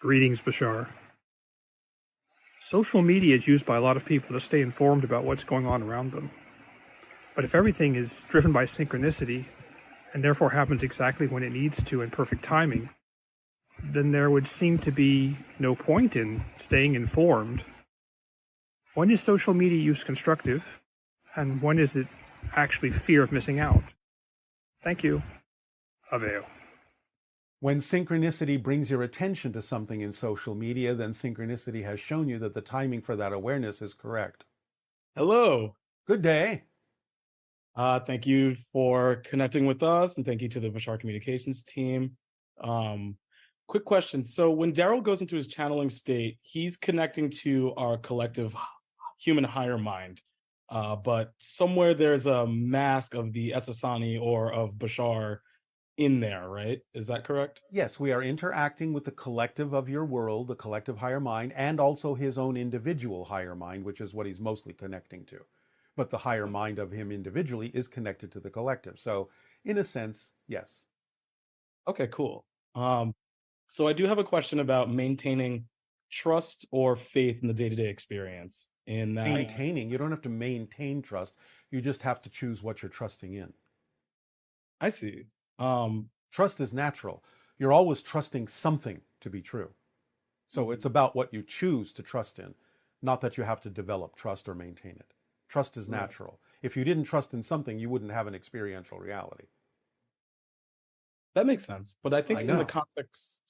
Greetings, Bashar. Social media is used by a lot of people to stay informed about what's going on around them. But if everything is driven by synchronicity, and therefore happens exactly when it needs to in perfect timing, then there would seem to be no point in staying informed. When is social media use constructive, and when is it actually fear of missing out? Thank you. Aveo. When synchronicity brings your attention to something in social media, then synchronicity has shown you that the timing for that awareness is correct. Hello. Good day. Thank you for connecting with us, and thank you to the Bashar Communications team. Quick question. So when Darryl goes into his channeling state, he's connecting to our collective human higher mind. But somewhere there's a mask of the Esani or of Bashar in there, right? Is that correct? Yes, we are interacting with the collective of your world, the collective higher mind, and also his own individual higher mind, which is what he's mostly connecting to. But the higher mind of him individually is connected to the collective. So in a sense, yes. Okay, cool. So I do have a question about maintaining trust or faith in the day-to-day experience. In that, Maintaining, you don't have to maintain trust. You just have to choose what you're trusting in. I see. Trust is natural. You're always trusting something to be true. So it's about what you choose to trust in, not that you have to develop trust or maintain it. Trust is natural. Right. If you didn't trust in something, you wouldn't have an experiential reality. That makes sense. But I think in the context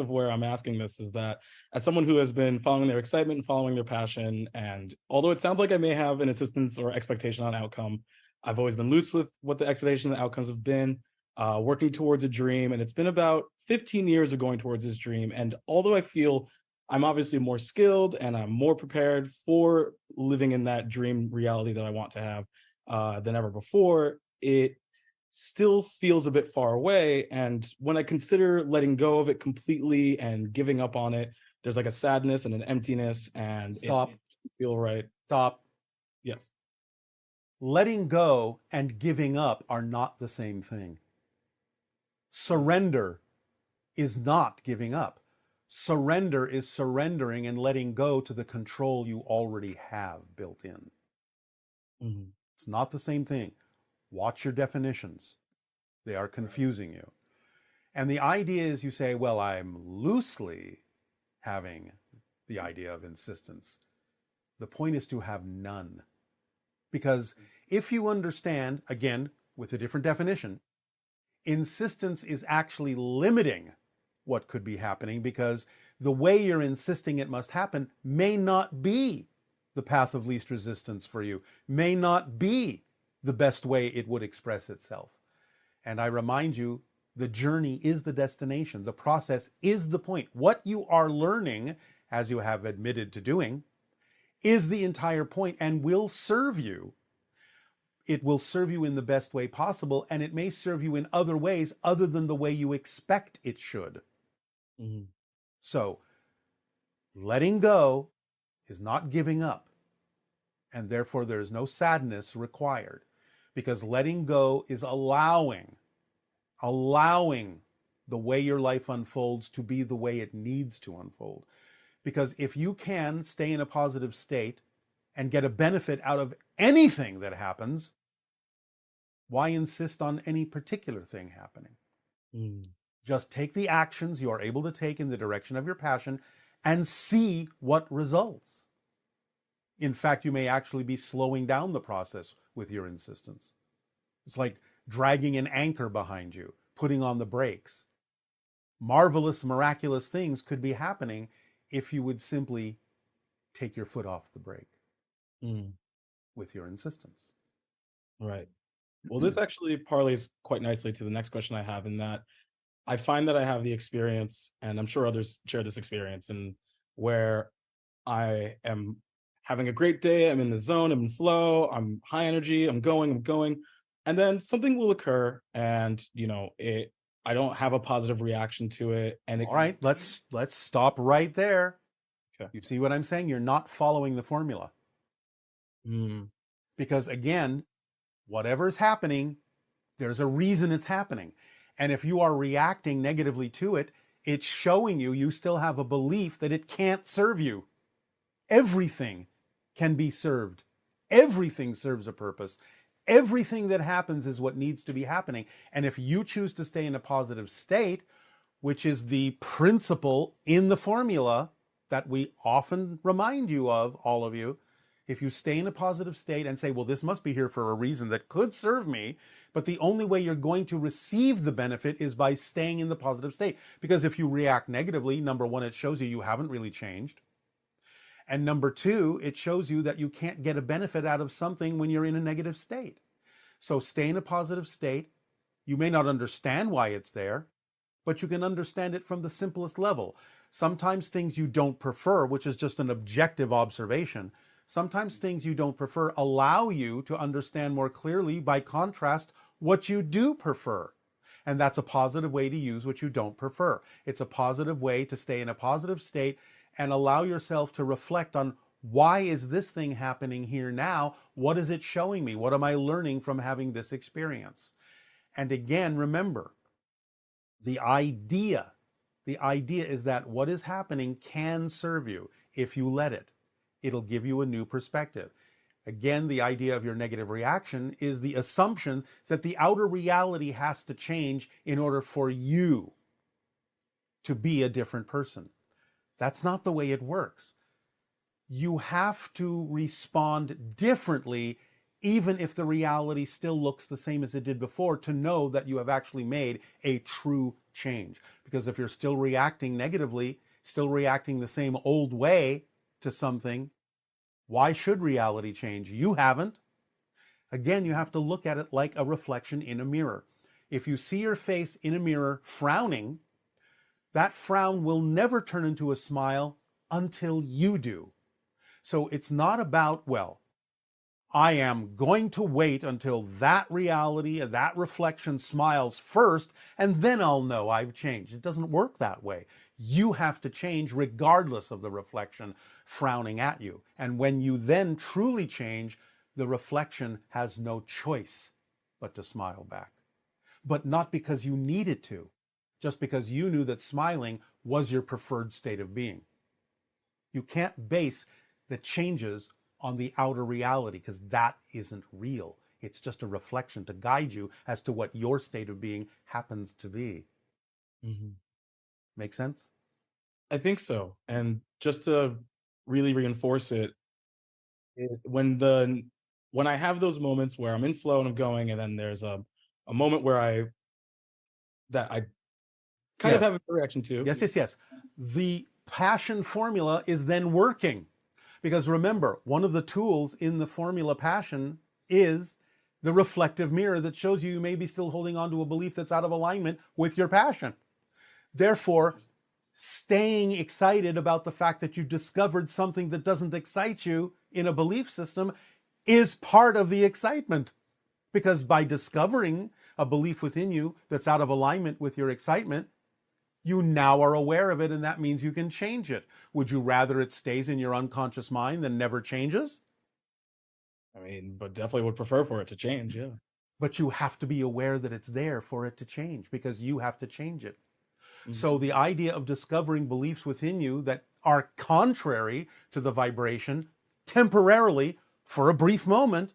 of where I'm asking this is that as someone who has been following their excitement and following their passion, and although it sounds like I may have an insistence or expectation on outcome, I've always been loose with what the expectations and outcomes have been, working towards a dream. And it's been about 15 years of going towards this dream. And although I feel I'm obviously more skilled and I'm more prepared for living in that dream reality that I want to have than ever before, it still feels a bit far away. And when I consider letting go of it completely and giving up on it, there's like a sadness and an emptiness, and it doesn't feel right. Stop. Yes. Letting go and giving up are not the same thing. Surrender is not giving up. Surrender is surrendering and letting go to the control you already have built in. Mm-hmm. It's not the same thing. Watch your definitions. They are confusing you. And the idea is you say, well, I'm loosely having the idea of insistence. The point is to have none. Because if you understand, again, with a different definition, insistence is actually limiting what could be happening, because the way you're insisting it must happen may not be the path of least resistance for you, may not be the best way it would express itself. And I remind you, the journey is the destination. The process is the point. What you are learning, as you have admitted to doing, is the entire point and will serve you. It will serve you in the best way possible, and it may serve you in other ways other than the way you expect it should. Mm-hmm. So, letting go is not giving up, and therefore there is no sadness required, because letting go is allowing the way your life unfolds to be the way it needs to unfold. Because if you can stay in a positive state and get a benefit out of anything that happens, why insist on any particular thing happening? Just take the actions you are able to take in the direction of your passion and see what results. In fact, you may actually be slowing down the process with your insistence. It's like dragging an anchor behind you, putting on the brakes. Marvelous, miraculous things could be happening if you would simply take your foot off the brake with your insistence. Right. Well, this actually parlays quite nicely to the next question I have, in that I find that I have the experience, and I'm sure others share this experience, and where I am having a great day, I'm in the zone, I'm in flow, I'm high energy, I'm going, and then something will occur, and I don't have a positive reaction to it. And all right, let's stop right there. Okay. You see what I'm saying? You're not following the formula. Because again, whatever's happening, there's a reason it's happening. And if you are reacting negatively to it, It's showing you still have a belief that it can't serve you. Everything can be served. Everything serves a purpose. Everything that happens is what needs to be happening. And if you choose to stay in a positive state, which is the principle in the formula that we often remind you of, all of you, if you stay in a positive state and say, well, this must be here for a reason that could serve me, but the only way you're going to receive the benefit is by staying in the positive state. Because if you react negatively, number one, it shows you haven't really changed. And number two, it shows you that you can't get a benefit out of something when you're in a negative state. So stay in a positive state. You may not understand why it's there, but you can understand it from the simplest level. Sometimes things you don't prefer, which is just an objective observation, sometimes things you don't prefer allow you to understand more clearly, by contrast, what you do prefer. And that's a positive way to use what you don't prefer. It's a positive way to stay in a positive state and allow yourself to reflect on, why is this thing happening here now? What is it showing me? What am I learning from having this experience? And again, remember, the idea is that what is happening can serve you if you let it. It'll give you a new perspective. Again, the idea of your negative reaction is the assumption that the outer reality has to change in order for you to be a different person. That's not the way it works. You have to respond differently, even if the reality still looks the same as it did before, to know that you have actually made a true change. Because if you're still reacting negatively, still reacting the same old way to something, why should reality change? You haven't. Again, you have to look at it like a reflection in a mirror. If you see your face in a mirror frowning, that frown will never turn into a smile until you do. So it's not about, well, I am going to wait until that reality, that reflection smiles first, and then I'll know I've changed. It doesn't work that way. You have to change regardless of the reflection frowning at you. And when you then truly change, the reflection has no choice but to smile back. But not because you needed to, just because you knew that smiling was your preferred state of being. You can't base the changes on the outer reality, because that isn't real. It's just a reflection to guide you as to what your state of being happens to be. Mm-hmm. Make sense? I think so. And just to really reinforce it, when I have those moments where I'm in flow and I'm going, and then there's a moment where I kind of have a reaction to. Yes. The passion formula is then working. Because remember, one of the tools in the formula passion is the reflective mirror that shows you may be still holding on to a belief that's out of alignment with your passion. Therefore, staying excited about the fact that you discovered something that doesn't excite you in a belief system is part of the excitement. Because by discovering a belief within you that's out of alignment with your excitement, you now are aware of it, and that means you can change it. Would you rather it stays in your unconscious mind than never changes? I mean, but definitely would prefer for it to change, yeah. But you have to be aware that it's there for it to change, because you have to change it. Mm-hmm. So the idea of discovering beliefs within you that are contrary to the vibration temporarily, for a brief moment,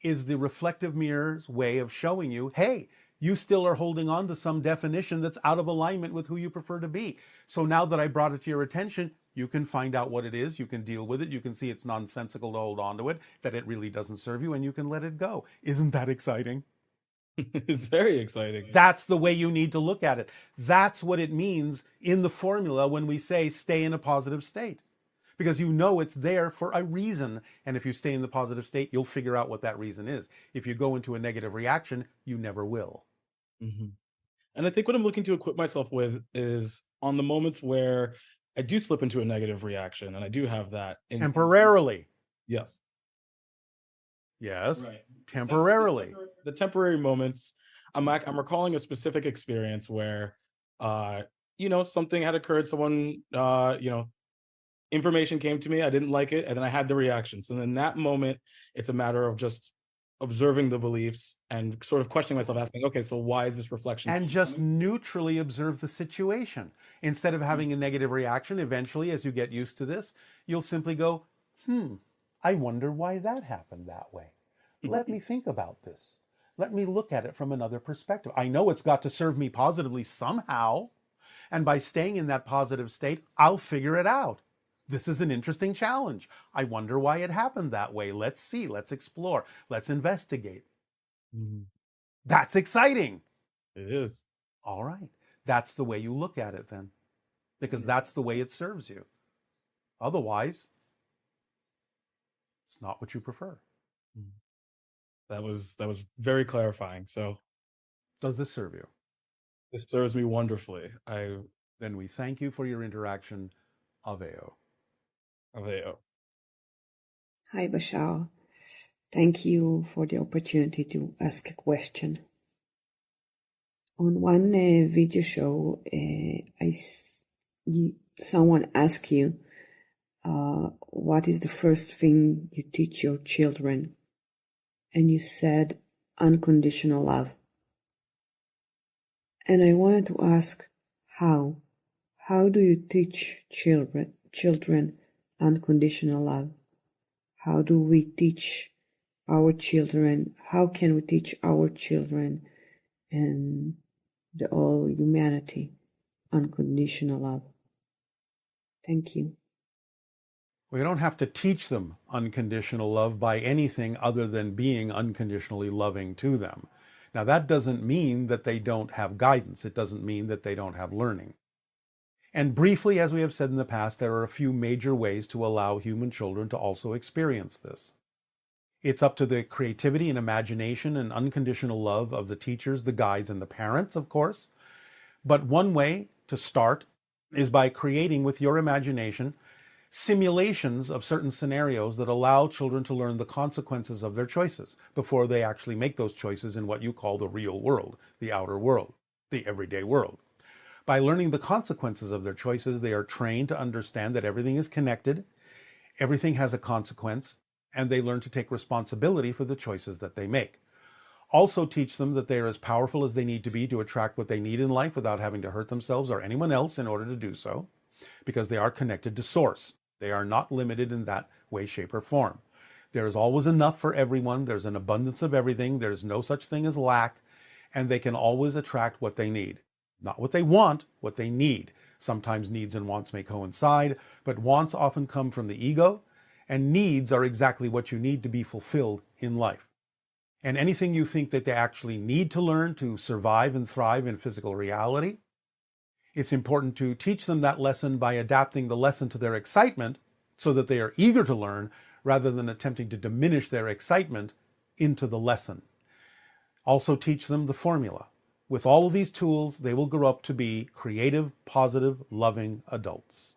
is the reflective mirror's way of showing you, hey, you still are holding on to some definition that's out of alignment with who you prefer to be. So now that I brought it to your attention, you can find out what it is, you can deal with it, you can see it's nonsensical to hold on to it, that it really doesn't serve you, and you can let it go. Isn't that exciting? It's very exciting. That's the way you need to look at it. That's what it means in the formula when we say stay in a positive state. Because you know it's there for a reason. And if you stay in the positive state, you'll figure out what that reason is. If you go into a negative reaction, you never will. Mm-hmm. And I think what I'm looking to equip myself with is on the moments where I do slip into a negative reaction, and I do have that. Temporarily. Yes. Yes. Right. Temporarily. The temporary moments, I'm recalling a specific experience where, something had occurred. Someone, information came to me. I didn't like it. And then I had the reaction. So in that moment, it's a matter of just observing the beliefs and sort of questioning myself, asking, okay, so why is this reflection? And just neutrally observe the situation. Instead of having a negative reaction, eventually, as you get used to this, you'll simply go, I wonder why that happened that way. Let me think about this. Let me look at it from another perspective. I know it's got to serve me positively somehow. And by staying in that positive state, I'll figure it out. This is an interesting challenge. I wonder why it happened that way. Let's see, let's explore, let's investigate. That's exciting. It is. All right. That's the way you look at it then, because that's the way it serves you. Otherwise, it's not what you prefer. That was very clarifying. So, does this serve you? This serves me wonderfully. Then we thank you for your interaction. Aveo. Aveo. Hi, Bashar. Thank you for the opportunity to ask a question. On one video show, someone asked you, what is the first thing you teach your children? And you said, unconditional love. And I wanted to ask, how? How do you teach children unconditional love? How do we teach our children? How can we teach our children and the all humanity unconditional love? Thank you. We don't have to teach them unconditional love by anything other than being unconditionally loving to them. Now, that doesn't mean that they don't have guidance. It doesn't mean that they don't have learning. And briefly, as we have said in the past, there are a few major ways to allow human children to also experience this. It's up to the creativity and imagination and unconditional love of the teachers, the guides, and the parents, of course. But one way to start is by creating with your imagination simulations of certain scenarios that allow children to learn the consequences of their choices before they actually make those choices in what you call the real world, the outer world, the everyday world. By learning the consequences of their choices, they are trained to understand that everything is connected, everything has a consequence, and they learn to take responsibility for the choices that they make. Also teach them that they are as powerful as they need to be to attract what they need in life without having to hurt themselves or anyone else in order to do so, because they are connected to Source. They are not limited in that way, shape, or form. There is always enough for everyone. There's an abundance of everything. There's no such thing as lack, and they can always attract what they need. Not what they want, what they need. Sometimes needs and wants may coincide, but wants often come from the ego, and needs are exactly what you need to be fulfilled in life. And anything you think that they actually need to learn to survive and thrive in physical reality, it's important to teach them that lesson by adapting the lesson to their excitement so that they are eager to learn rather than attempting to diminish their excitement into the lesson. Also teach them the formula. With all of these tools, they will grow up to be creative, positive, loving adults.